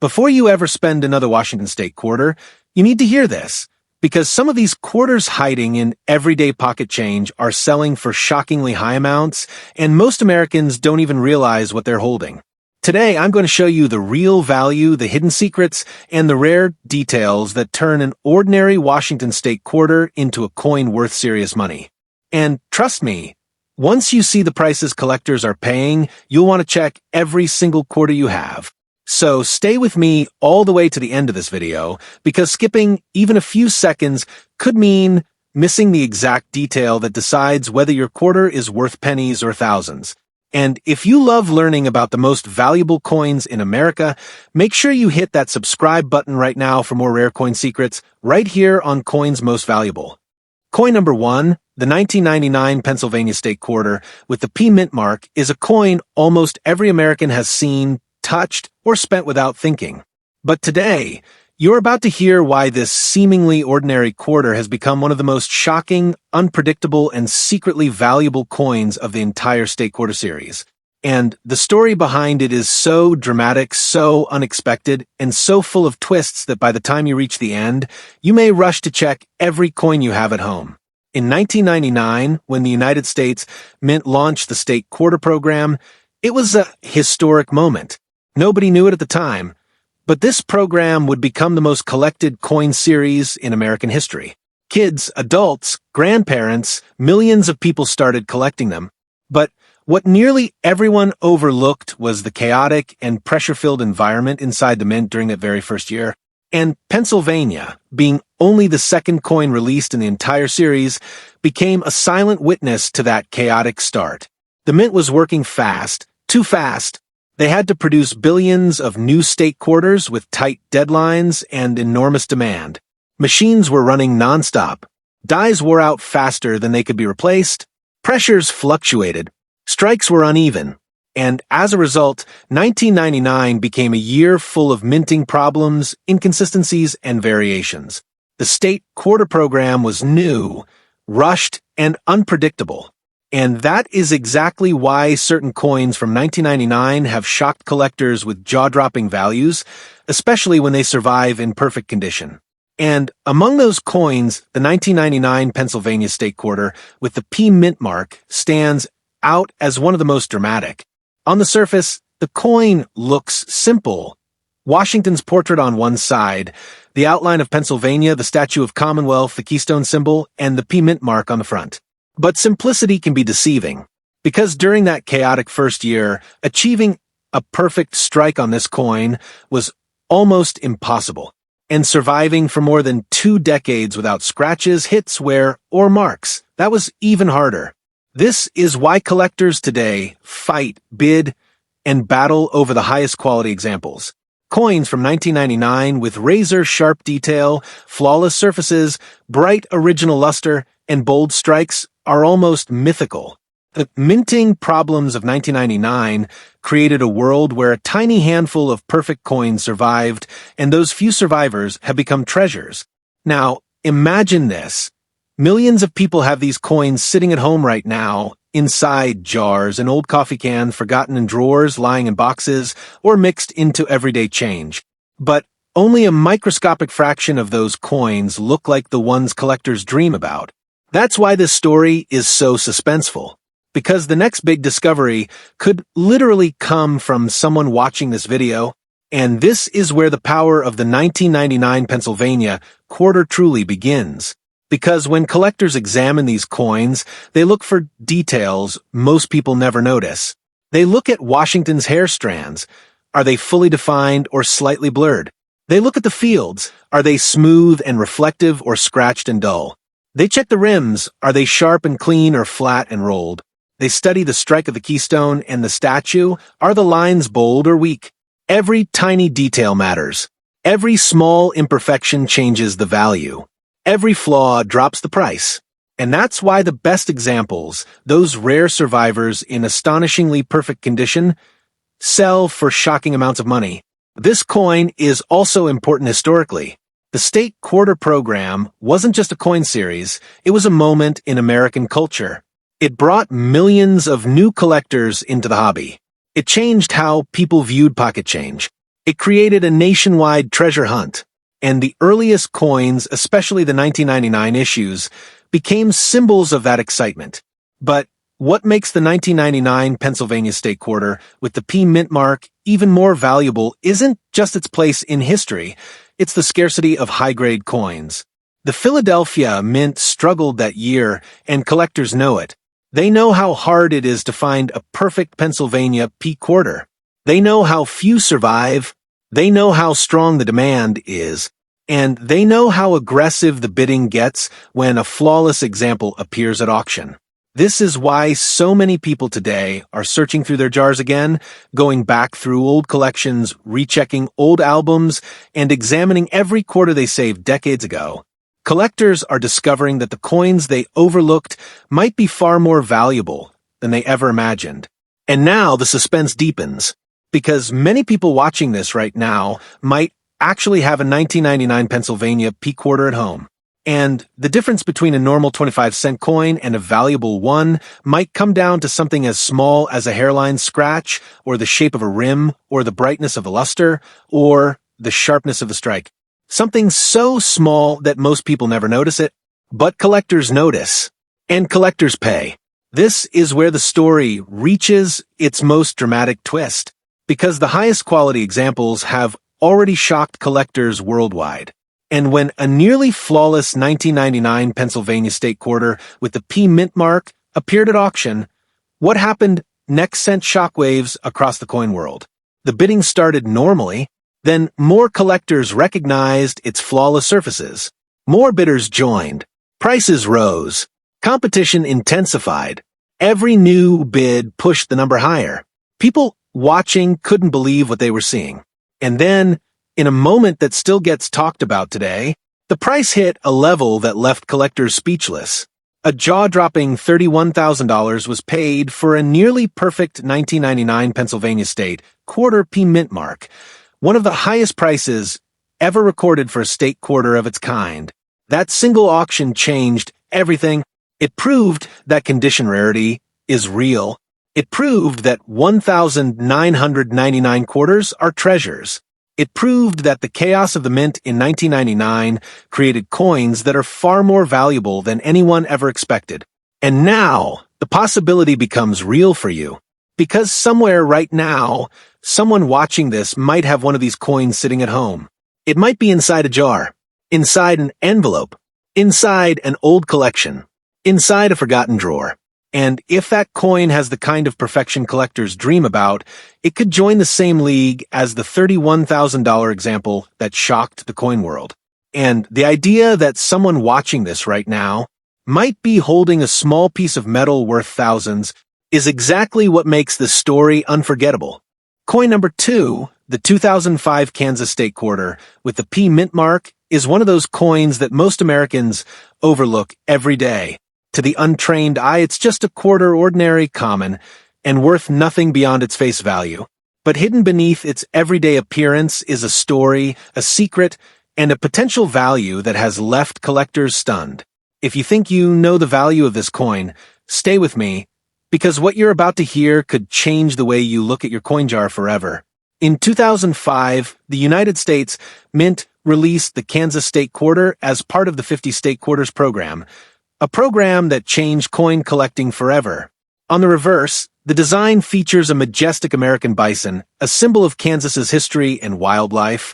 Before you ever spend another Washington State quarter, you need to hear this, because some of these quarters hiding in everyday pocket change are selling for shockingly high amounts, and most Americans don't even realize what they're holding. Today, I'm going to show you the real value, the hidden secrets, and the rare details that turn an ordinary Washington State quarter into a coin worth serious money. And trust me, once you see the prices collectors are paying, you'll want to check every single quarter you have. So stay with me all the way to the end of this video, because skipping even a few seconds could mean missing the exact detail that decides whether your quarter is worth pennies or thousands. And if you love learning about the most valuable coins in America, make sure you hit that subscribe button right now for more rare coin secrets right here on Coins Most Valuable. Coin number 1, the 1999 Pennsylvania State Quarter with the P mint mark, is a coin almost every American has seen, touched, or spent without thinking. But today, you're about to hear why this seemingly ordinary quarter has become one of the most shocking, unpredictable, and secretly valuable coins of the entire State Quarter series. And the story behind it is so dramatic, so unexpected, and so full of twists that by the time you reach the end, you may rush to check every coin you have at home. In 1999, when the United States Mint launched the State Quarter program, it was a historic moment. Nobody knew it at the time, but this program would become the most collected coin series in American history. Kids, adults, grandparents, millions of people started collecting them. But what nearly everyone overlooked was the chaotic and pressure-filled environment inside the mint during that very first year. And Pennsylvania, being only the second coin released in the entire series, became a silent witness to that chaotic start. The mint was working fast, too fast. They had to produce billions of new state quarters with tight deadlines and enormous demand. Machines were running nonstop. Dies wore out faster than they could be replaced. Pressures fluctuated. Strikes were uneven. And as a result, 1999 became a year full of minting problems, inconsistencies, and variations. The State Quarter program was new, rushed, and unpredictable. And that is exactly why certain coins from 1999 have shocked collectors with jaw-dropping values, especially when they survive in perfect condition. And among those coins, the 1999 Pennsylvania State Quarter with the P mint mark stands out as one of the most dramatic. On the surface, the coin looks simple. Washington's portrait on one side, the outline of Pennsylvania, the Statue of Commonwealth, the Keystone symbol, and the P mint mark on the front. But simplicity can be deceiving, because during that chaotic first year, achieving a perfect strike on this coin was almost impossible, and surviving for more than 2 decades without scratches, hits, wear, or marks, that was even harder. This is why collectors today fight, bid, and battle over the highest quality examples. Coins from 1999 with razor-sharp detail, flawless surfaces, bright original luster, and bold strikes are almost mythical. The minting problems of 1999 created a world where a tiny handful of perfect coins survived, and those few survivors have become treasures. Now, imagine this. Millions of people have these coins sitting at home right now, inside jars and old coffee cans forgotten in drawers, lying in boxes, or mixed into everyday change. But only a microscopic fraction of those coins look like the ones collectors dream about. That's why this story is so suspenseful, because the next big discovery could literally come from someone watching this video, and this is where the power of the 1999 Pennsylvania quarter truly begins. Because when collectors examine these coins, they look for details most people never notice. They look at Washington's hair strands. Are they fully defined or slightly blurred? They look at the fields. Are they smooth and reflective or scratched and dull? They check the rims. Are they sharp and clean or flat and rolled? They study the strike of the keystone and the statue. Are the lines bold or weak? Every tiny detail matters. Every small imperfection changes the value. Every flaw drops the price. And that's why the best examples, those rare survivors in astonishingly perfect condition, sell for shocking amounts of money. This coin is also important historically. The State Quarter program wasn't just a coin series, it was a moment in American culture. It brought millions of new collectors into the hobby. It changed how people viewed pocket change. It created a nationwide treasure hunt, and the earliest coins, especially the 1999 issues, became symbols of that excitement. But what makes the 1999 Pennsylvania State Quarter with the P mint mark even more valuable isn't just its place in history, it's the scarcity of high-grade coins. The Philadelphia Mint struggled that year, and collectors know it. They know how hard it is to find a perfect Pennsylvania P quarter. They know how few survive, they know how strong the demand is, and they know how aggressive the bidding gets when a flawless example appears at auction. This is why so many people today are searching through their jars again, going back through old collections, rechecking old albums, and examining every quarter they saved decades ago. Collectors are discovering that the coins they overlooked might be far more valuable than they ever imagined. And now the suspense deepens, because many people watching this right now might actually have a 1999 Pennsylvania P quarter at home. And the difference between a normal 25-cent coin and a valuable one might come down to something as small as a hairline scratch, or the shape of a rim, or the brightness of a luster, or the sharpness of the strike. Something so small that most people never notice it, but collectors notice, and collectors pay. This is where the story reaches its most dramatic twist, because the highest quality examples have already shocked collectors worldwide. And when a nearly flawless 1999 Pennsylvania State Quarter with the P mint mark appeared at auction, what happened next sent shockwaves across the coin world. The bidding started normally, then more collectors recognized its flawless surfaces. More bidders joined. Prices rose. Competition intensified. Every new bid pushed the number higher. People watching couldn't believe what they were seeing. And then, in a moment that still gets talked about today, the price hit a level that left collectors speechless. A jaw-dropping $31,000 was paid for a nearly perfect 1999 Pennsylvania State quarter P mint mark, one of the highest prices ever recorded for a state quarter of its kind. That single auction changed everything. It proved that condition rarity is real. It proved that 1,999 quarters are treasures. It proved that the chaos of the mint in 1999 created coins that are far more valuable than anyone ever expected. And now, the possibility becomes real for you. Because somewhere right now, someone watching this might have one of these coins sitting at home. It might be inside a jar, inside an envelope, inside an old collection, inside a forgotten drawer. And if that coin has the kind of perfection collectors dream about, it could join the same league as the $31,000 example that shocked the coin world. And the idea that someone watching this right now might be holding a small piece of metal worth thousands is exactly what makes the story unforgettable. Coin number 2, the 2005 Kansas State Quarter with the P mint mark, is one of those coins that most Americans overlook every day. To the untrained eye, it's just a quarter, ordinary, common, and worth nothing beyond its face value. But hidden beneath its everyday appearance is a story, a secret, and a potential value that has left collectors stunned. If you think you know the value of this coin, stay with me, because what you're about to hear could change the way you look at your coin jar forever. In 2005, the United States Mint released the Kansas State Quarter as part of the 50 State Quarters program, a program that changed coin collecting forever. On the reverse, the design features a majestic American bison, a symbol of Kansas's history and wildlife,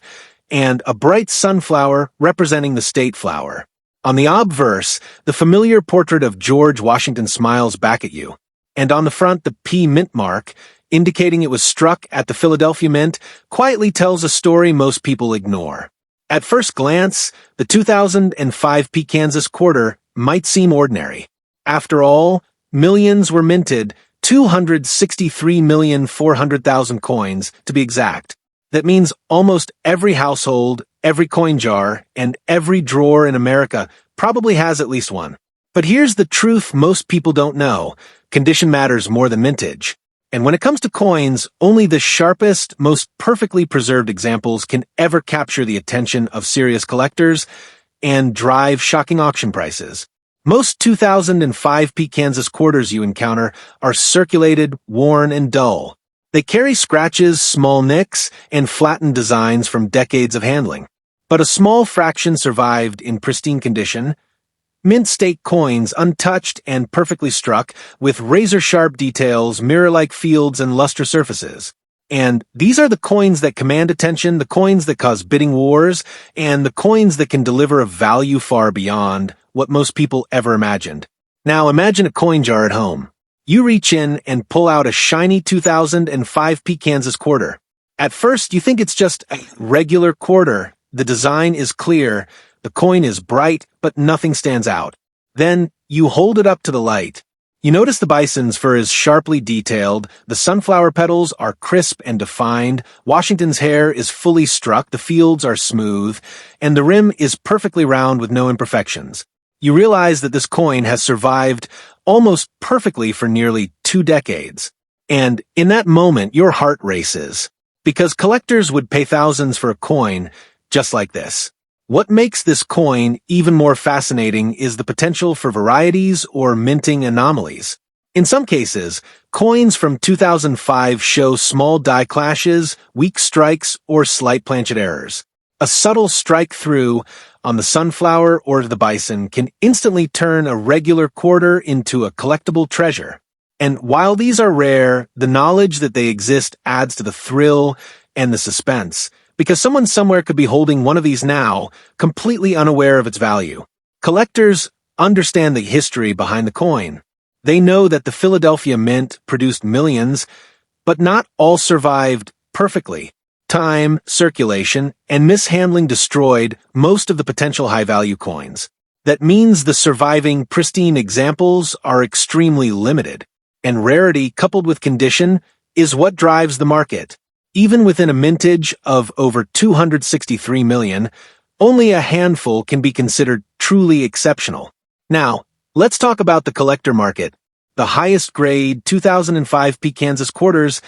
and a bright sunflower representing the state flower. On the obverse, the familiar portrait of George Washington smiles back at you. And on the front, the P mint mark, indicating it was struck at the Philadelphia Mint, quietly tells a story most people ignore. At first glance, the 2005 P Kansas Quarter might seem ordinary. After all, millions were minted, 263,400,000 coins, to be exact. That means almost every household, every coin jar, and every drawer in America probably has at least one. But here's the truth most people don't know. Condition matters more than mintage. And when it comes to coins, only the sharpest, most perfectly preserved examples can ever capture the attention of serious collectors and drive shocking auction prices. Most 2005 P Kansas quarters you encounter are circulated, worn, and dull. They carry scratches, small nicks, and flattened designs from decades of handling. But a small fraction survived in pristine condition. Mint state coins, untouched and perfectly struck, with razor-sharp details, mirror-like fields, and luster surfaces. And these are the coins that command attention, the coins that cause bidding wars, and the coins that can deliver a value far beyond what most people ever imagined. Now imagine a coin jar at home. You reach in and pull out a shiny 2005p Kansas quarter. At first, you think it's just a regular quarter. The design is clear, the coin is bright, but nothing stands out. Then, you hold it up to the light. You notice the bison's fur is sharply detailed, the sunflower petals are crisp and defined, Washington's hair is fully struck, the fields are smooth, and the rim is perfectly round with no imperfections. You realize that this coin has survived almost perfectly for nearly 2 decades. And in that moment, your heart races. Because collectors would pay thousands for a coin just like this. What makes this coin even more fascinating is the potential for varieties or minting anomalies. In some cases, coins from 2005 show small die clashes, weak strikes, or slight planchet errors. A subtle strike through on the sunflower or the bison can instantly turn a regular quarter into a collectible treasure. And while these are rare, the knowledge that they exist adds to the thrill and the suspense, because someone somewhere could be holding one of these now, completely unaware of its value. Collectors understand the history behind the coin. They know that the Philadelphia Mint produced millions, but not all survived perfectly. Time, circulation, and mishandling destroyed most of the potential high-value coins. That means the surviving pristine examples are extremely limited, and rarity coupled with condition is what drives the market. Even within a mintage of over 263 million, only a handful can be considered truly exceptional. Now, let's talk about the collector market. The highest grade 2005p Kansas quarters,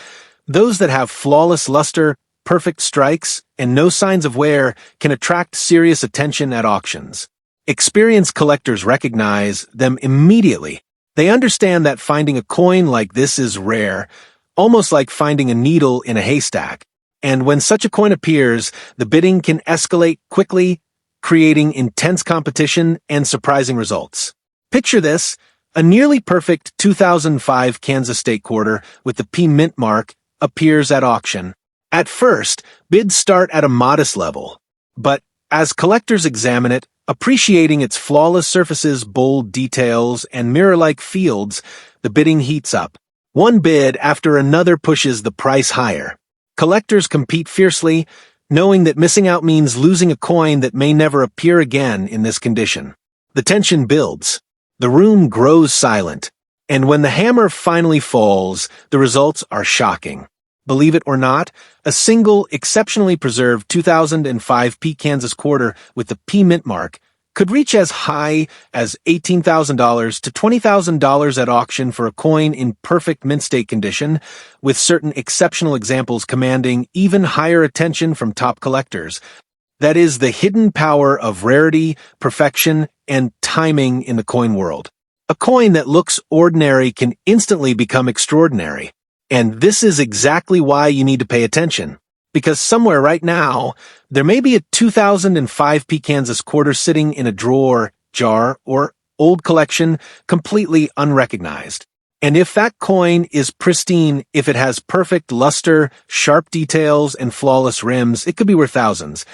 those that have flawless luster, perfect strikes, and no signs of wear, can attract serious attention at auctions. Experienced collectors recognize them immediately. They understand that finding a coin like this is rare, almost like finding a needle in a haystack. And when such a coin appears, the bidding can escalate quickly, creating intense competition and surprising results. Picture this, a nearly perfect 2005 Kansas State quarter with the P mint mark appears at auction. At first, bids start at a modest level, but as collectors examine it, appreciating its flawless surfaces, bold details, and mirror-like fields, the bidding heats up. One bid after another pushes the price higher. Collectors compete fiercely, knowing that missing out means losing a coin that may never appear again in this condition. The tension builds. The room grows silent. And when the hammer finally falls, the results are shocking. Believe it or not, a single exceptionally preserved 2005p Kansas quarter with the P mint mark could reach as high as $18,000 to $20,000 at auction for a coin in perfect mint state condition, with certain exceptional examples commanding even higher attention from top collectors. That is the hidden power of rarity, perfection, and timing in the coin world. A coin that looks ordinary can instantly become extraordinary. And this is exactly why you need to pay attention. Because somewhere right now, there may be a 2005p Kansas quarter sitting in a drawer, jar, or old collection completely unrecognized. And if that coin is pristine, if it has perfect luster, sharp details, and flawless rims, it could be worth thousands.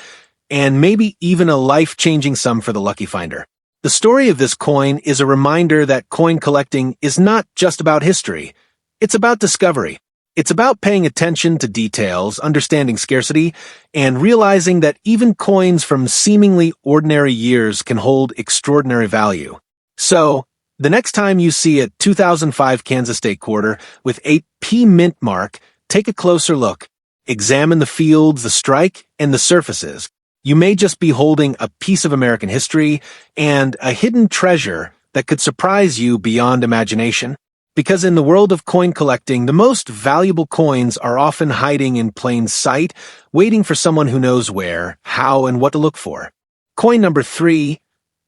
And maybe even a life-changing sum for the lucky finder. The story of this coin is a reminder that coin collecting is not just about history. It's about discovery. It's about paying attention to details, understanding scarcity, and realizing that even coins from seemingly ordinary years can hold extraordinary value. So, the next time you see a 2005 Kansas State quarter with a P mint mark, take a closer look. Examine the fields, the strike, and the surfaces. You may just be holding a piece of American history and a hidden treasure that could surprise you beyond imagination. Because in the world of coin collecting, the most valuable coins are often hiding in plain sight, waiting for someone who knows where, how, and what to look for. Coin number 3,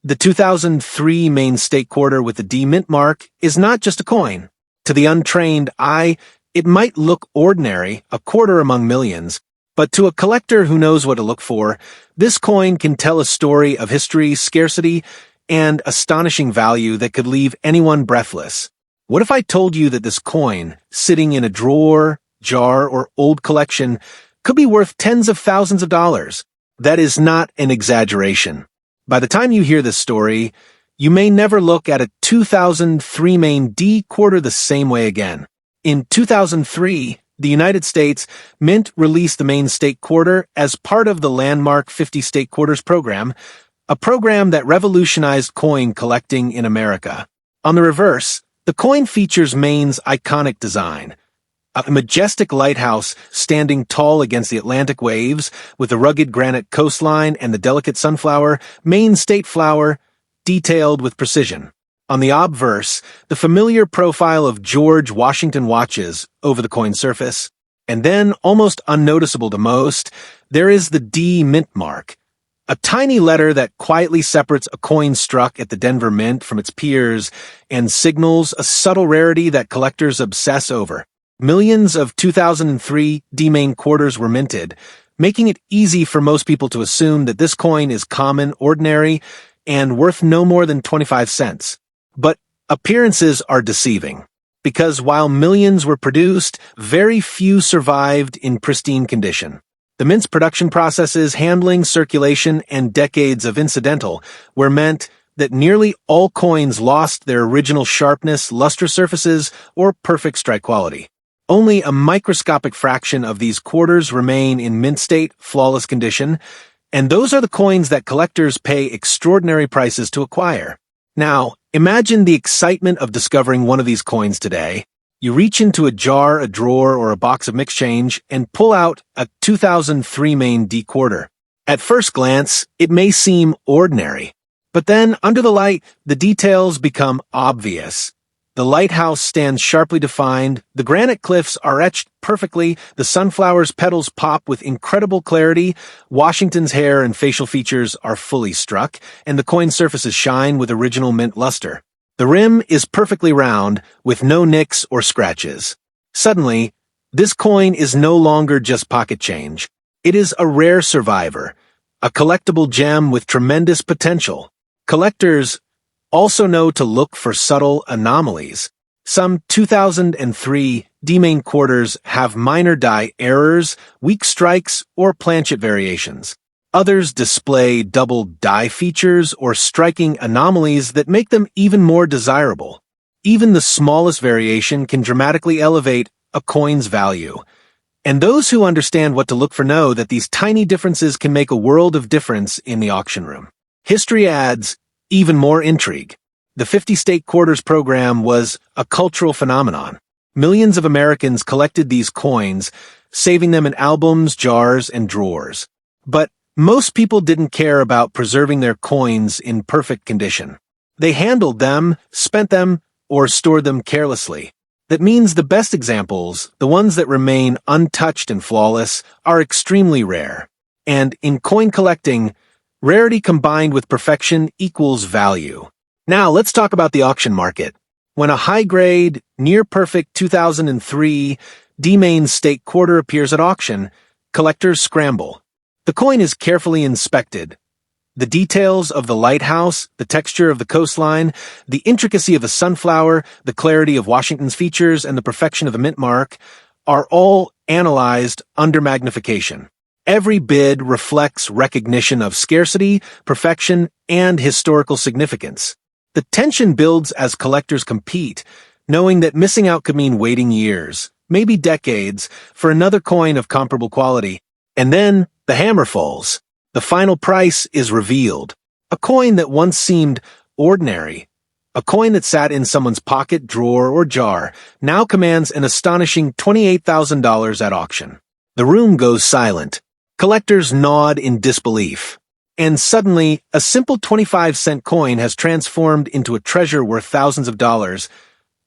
the 2003 Maine State quarter with the D mint mark, is not just a coin. To the untrained eye, It might look ordinary, a quarter among millions, but to a collector who knows what to look for, this coin can tell a story of history, scarcity, and astonishing value that could leave anyone breathless. What if I told you that this coin, sitting in a drawer, jar, or old collection, could be worth tens of thousands of dollars? That is not an exaggeration. By the time you hear this story, you may never look at a 2003 Maine D quarter the same way again. In 2003, the United States Mint released the Maine State Quarter as part of the landmark 50 State Quarters program, a program that revolutionized coin collecting in America. On the reverse, the coin features Maine's iconic design, a majestic lighthouse standing tall against the Atlantic waves with the rugged granite coastline and the delicate sunflower, Maine state flower, detailed with precision. On the obverse, the familiar profile of George Washington watches over the coin surface. And then, almost unnoticeable to most, there is the D Mint mark, a tiny letter that quietly separates a coin struck at the Denver Mint from its peers and signals a subtle rarity that collectors obsess over. Millions of 2003 D Maine quarters were minted, making it easy for most people to assume that this coin is common, ordinary, and worth no more than 25 cents. But appearances are deceiving, because while millions were produced, very few survived in pristine condition. The Mint's production processes, handling, circulation, and decades of incidental were meant that nearly all coins lost their original sharpness, luster surfaces, or perfect strike quality. Only a microscopic fraction of these quarters remain in mint state, flawless condition, and those are the coins that collectors pay extraordinary prices to acquire. Now, imagine the excitement of discovering one of these coins today. You reach into a jar, a drawer, or a box of mixed change and pull out a 2003 Maine D quarter. At first glance, it may seem ordinary, but then under the light, the details become obvious. The lighthouse stands sharply defined, the granite cliffs are etched perfectly, the sunflower's petals pop with incredible clarity, Washington's hair and facial features are fully struck, and the coin surfaces shine with original mint luster. The rim is perfectly round, with no nicks or scratches. Suddenly, this coin is no longer just pocket change. It is a rare survivor, a collectible gem with tremendous potential. Collectors also know to look for subtle anomalies. Some 2003 D Maine quarters have minor die errors, weak strikes, or planchet variations. Others display double die features or striking anomalies that make them even more desirable. Even the smallest variation can dramatically elevate a coin's value. And those who understand what to look for know that these tiny differences can make a world of difference in the auction room. History adds even more intrigue. The 50 State Quarters program was a cultural phenomenon. Millions of Americans collected these coins, saving them in albums, jars, and drawers. But most people didn't care about preserving their coins in perfect condition. They handled them, spent them, or stored them carelessly. That means the best examples, the ones that remain untouched and flawless, are extremely rare. And in coin collecting, rarity combined with perfection equals value. Now let's talk about the auction market. When a high-grade, near-perfect 2003 D Maine State Quarter appears at auction, collectors scramble. The coin is carefully inspected. The details of the lighthouse, the texture of the coastline, the intricacy of the sunflower, the clarity of Washington's features, and the perfection of the mint mark are all analyzed under magnification. Every bid reflects recognition of scarcity, perfection, and historical significance. The tension builds as collectors compete, knowing that missing out could mean waiting years, maybe decades, for another coin of comparable quality. And then the hammer falls. The final price is revealed. A coin that once seemed ordinary, a coin that sat in someone's pocket, drawer, or jar, now commands an astonishing $28,000 at auction. The room goes silent. Collectors nod in disbelief. And suddenly, a simple 25-cent coin has transformed into a treasure worth thousands of dollars,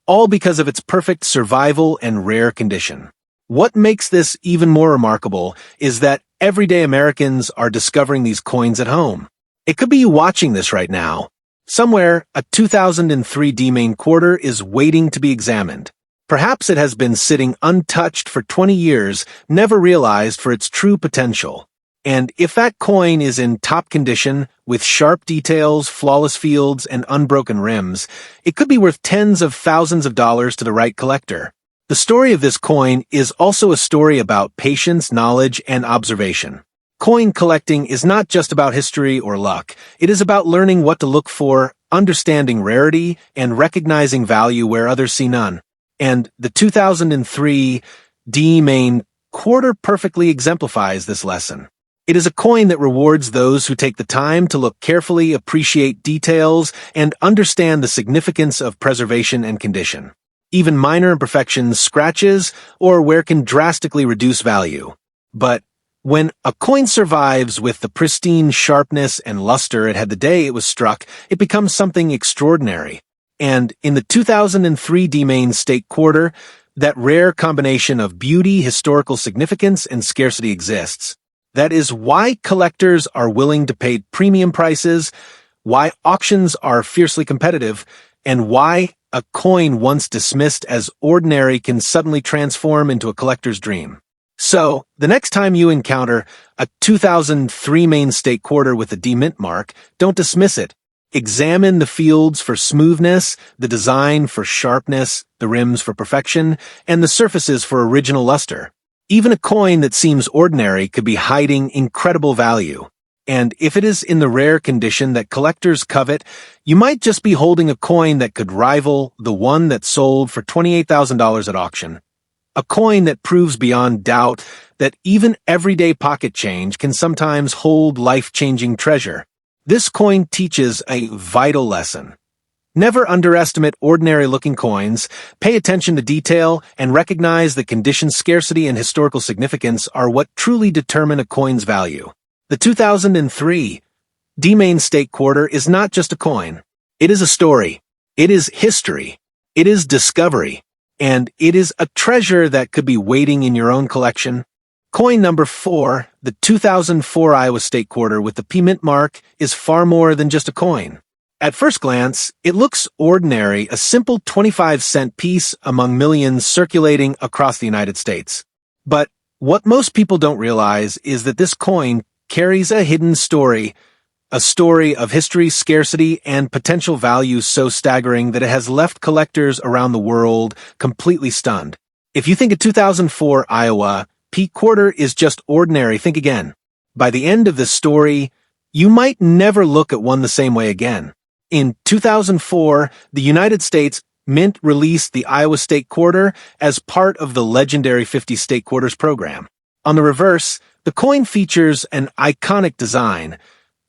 all because of its perfect survival and rare condition. What makes this even more remarkable is that everyday Americans are discovering these coins at home. It could be you watching this right now. Somewhere, a 2003 D Maine quarter is waiting to be examined. Perhaps it has been sitting untouched for 20 years, never realized for its true potential. And if that coin is in top condition, with sharp details, flawless fields, and unbroken rims, it could be worth tens of thousands of dollars to the right collector. The story of this coin is also a story about patience, knowledge, and observation. Coin collecting is not just about history or luck. It is about learning what to look for, understanding rarity, and recognizing value where others see none. And the 2003 Maine quarter perfectly exemplifies this lesson. It is a coin that rewards those who take the time to look carefully, appreciate details, and understand the significance of preservation and condition. Even minor imperfections, scratches, or wear can drastically reduce value. But when a coin survives with the pristine sharpness and luster it had the day it was struck, it becomes something extraordinary. And in the 2003 Maine State Quarter, that rare combination of beauty, historical significance, and scarcity exists. That is why collectors are willing to pay premium prices, why auctions are fiercely competitive, and why a coin once dismissed as ordinary can suddenly transform into a collector's dream. So, the next time you encounter a 2003 Maine State Quarter with a D mint mark, don't dismiss it. Examine the fields for smoothness, the design for sharpness, the rims for perfection, and the surfaces for original luster. Even a coin that seems ordinary could be hiding incredible value. And if it is in the rare condition that collectors covet, you might just be holding a coin that could rival the one that sold for $28,000 at auction. A coin that proves beyond doubt that even everyday pocket change can sometimes hold life-changing treasure. This coin teaches a vital lesson. Never underestimate ordinary-looking coins, pay attention to detail, and recognize that condition, scarcity, and historical significance are what truly determine a coin's value. The 2003 Maine State Quarter is not just a coin. It is a story. It is history. It is discovery. And it is a treasure that could be waiting in your own collection. Coin number 4, the 2004 Iowa State Quarter with the P Mint mark, is far more than just a coin. At first glance, it looks ordinary, a simple 25-cent piece among millions circulating across the United States. But what most people don't realize is that this coin carries a hidden story, a story of history, scarcity, and potential value so staggering that it has left collectors around the world completely stunned. If you think a 2004 Iowa P Quarter is just ordinary, think again. By the end of this story, you might never look at one the same way again. In 2004, the United States Mint released the Iowa State Quarter as part of the legendary 50 State Quarters program. On the reverse, the coin features an iconic design,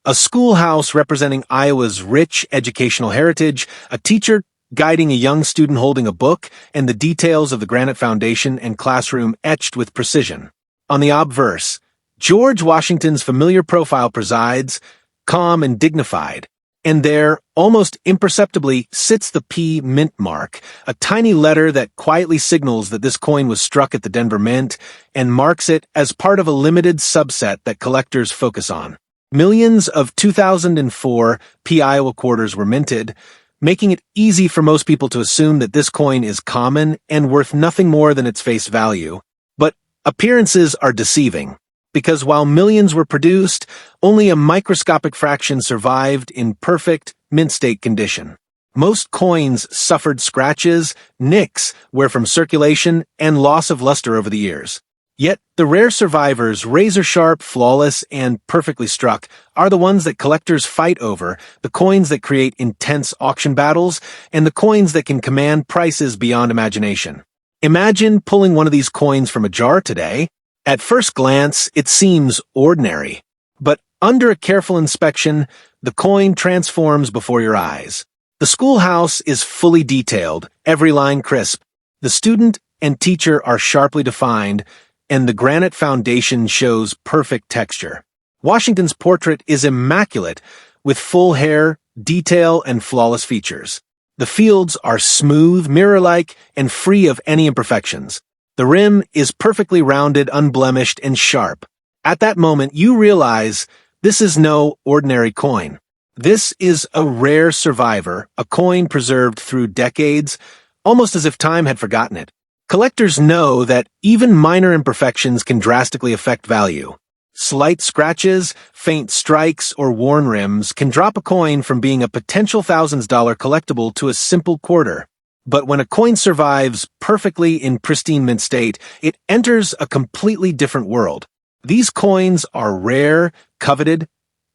a schoolhouse representing Iowa's rich educational heritage, a teacher guiding a young student holding a book, and the details of the granite foundation and classroom etched with precision. On the obverse, George Washington's familiar profile presides, calm and dignified, and there, almost imperceptibly, sits the P Mint mark, a tiny letter that quietly signals that this coin was struck at the Denver Mint and marks it as part of a limited subset that collectors focus on. Millions of 2004 P Iowa quarters were minted, making it easy for most people to assume that this coin is common and worth nothing more than its face value. But appearances are deceiving, because while millions were produced, only a microscopic fraction survived in perfect, mint-state condition. Most coins suffered scratches, nicks, wear from circulation, and loss of luster over the years. Yet, the rare survivors, razor-sharp, flawless, and perfectly struck, are the ones that collectors fight over, the coins that create intense auction battles, and the coins that can command prices beyond imagination. Imagine pulling one of these coins from a jar today. At first glance, it seems ordinary. But under a careful inspection, the coin transforms before your eyes. The schoolhouse is fully detailed, every line crisp. The student and teacher are sharply defined, and the granite foundation shows perfect texture. Washington's portrait is immaculate, with full hair, detail, and flawless features. The fields are smooth, mirror-like, and free of any imperfections. The rim is perfectly rounded, unblemished, and sharp. At that moment, you realize this is no ordinary coin. This is a rare survivor, a coin preserved through decades, almost as if time had forgotten it. Collectors know that even minor imperfections can drastically affect value. Slight scratches, faint strikes, or worn rims can drop a coin from being a potential thousands-dollar collectible to a simple quarter. But when a coin survives perfectly in pristine mint state, it enters a completely different world. These coins are rare, coveted,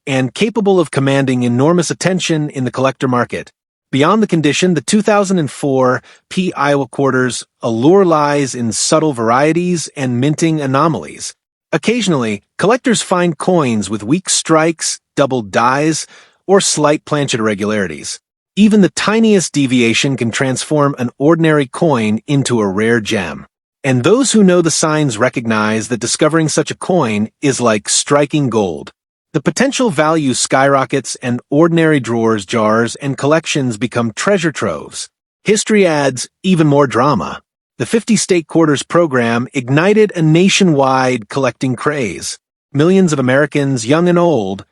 and capable of commanding enormous attention in the collector market. Beyond the condition, the 2004 P. Iowa quarter's allure lies in subtle varieties and minting anomalies. Occasionally, collectors find coins with weak strikes, doubled dies, or slight planchet irregularities. Even the tiniest deviation can transform an ordinary coin into a rare gem. And those who know the signs recognize that discovering such a coin is like striking gold. The potential value skyrockets, and ordinary drawers, jars, and collections become treasure troves. History adds even more drama. The 50-state quarters program ignited a nationwide collecting craze. Millions of Americans, young and old,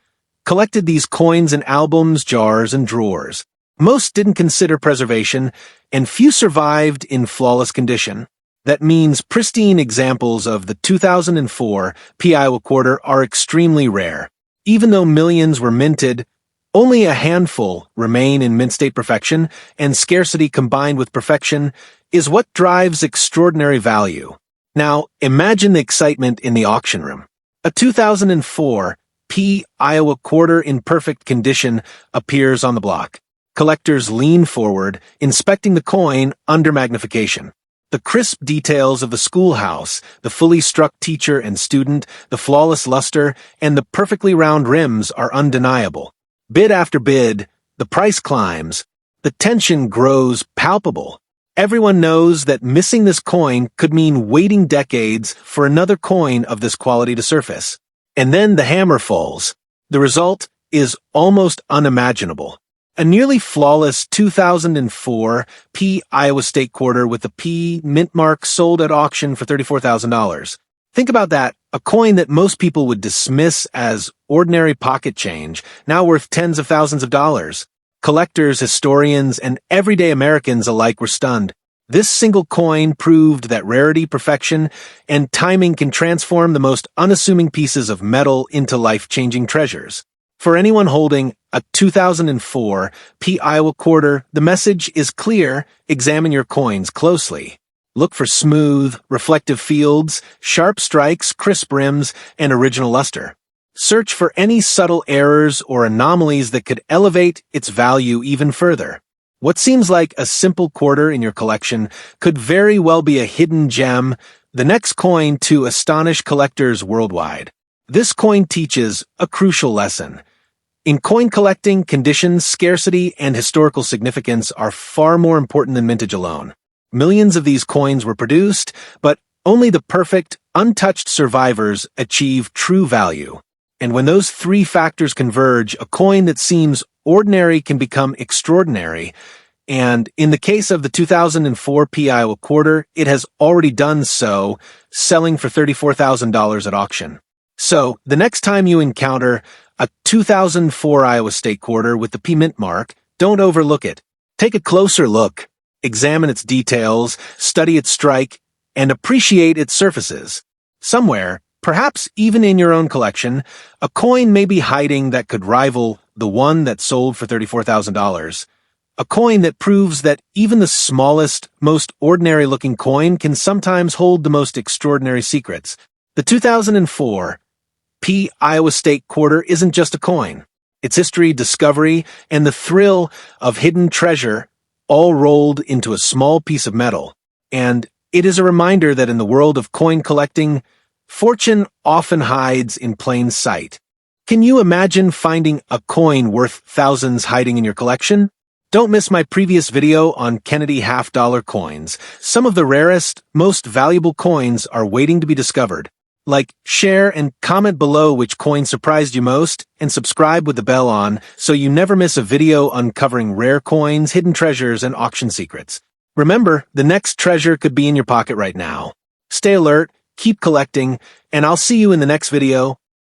collected these coins in albums, jars, and drawers. Most didn't consider preservation, and few survived in flawless condition. That means pristine examples of the 2004 P. Iowa quarter are extremely rare. Even though millions were minted, only a handful remain in mint state perfection, and scarcity combined with perfection is what drives extraordinary value. Now, imagine the excitement in the auction room. A 2004 P. Iowa quarter in perfect condition appears on the block. Collectors lean forward, inspecting the coin under magnification. The crisp details of the schoolhouse, the fully struck teacher and student, the flawless luster, and the perfectly round rims are undeniable. Bid after bid, the price climbs. The tension grows palpable. Everyone knows that missing this coin could mean waiting decades for another coin of this quality to surface. And then the hammer falls. The result is almost unimaginable. A nearly flawless 2004 P. Iowa State quarter with the P mint mark sold at auction for $34,000. Think about that, a coin that most people would dismiss as ordinary pocket change, now worth tens of thousands of dollars. Collectors, historians, and everyday Americans alike were stunned. This single coin proved that rarity, perfection, and timing can transform the most unassuming pieces of metal into life-changing treasures. For anyone holding a 2004 P. Iowa quarter, the message is clear: examine your coins closely. Look for smooth, reflective fields, sharp strikes, crisp rims, and original luster. Search for any subtle errors or anomalies that could elevate its value even further. What seems like a simple quarter in your collection could very well be a hidden gem, the next coin to astonish collectors worldwide. This coin teaches a crucial lesson. In coin collecting, conditions, scarcity, and historical significance are far more important than mintage alone. Millions of these coins were produced, but only the perfect, untouched survivors achieve true value. And when those three factors converge, a coin that seems ordinary can become extraordinary. And in the case of the 2004 P. Iowa quarter, it has already done so, selling for $34,000 at auction. So, the next time you encounter a 2004 Iowa State quarter with the P mint mark, don't overlook it. Take a closer look. Examine its details, study its strike, and appreciate its surfaces. Somewhere, perhaps even in your own collection, a coin may be hiding that could rival the one that sold for $34,000. A coin that proves that even the smallest, most ordinary-looking coin can sometimes hold the most extraordinary secrets. The 2004 P. Iowa State quarter isn't just a coin. Its history, discovery, and the thrill of hidden treasure all rolled into a small piece of metal. And it is a reminder that in the world of coin collecting, fortune often hides in plain sight. Can you imagine finding a coin worth thousands hiding in your collection? Don't miss my previous video on Kennedy half-dollar coins. Some of the rarest, most valuable coins are waiting to be discovered. Like, share, and comment below which coin surprised you most, and subscribe with the bell on so you never miss a video uncovering rare coins, hidden treasures, and auction secrets. Remember, the next treasure could be in your pocket right now. Stay alert, keep collecting, and I'll see you in the next video.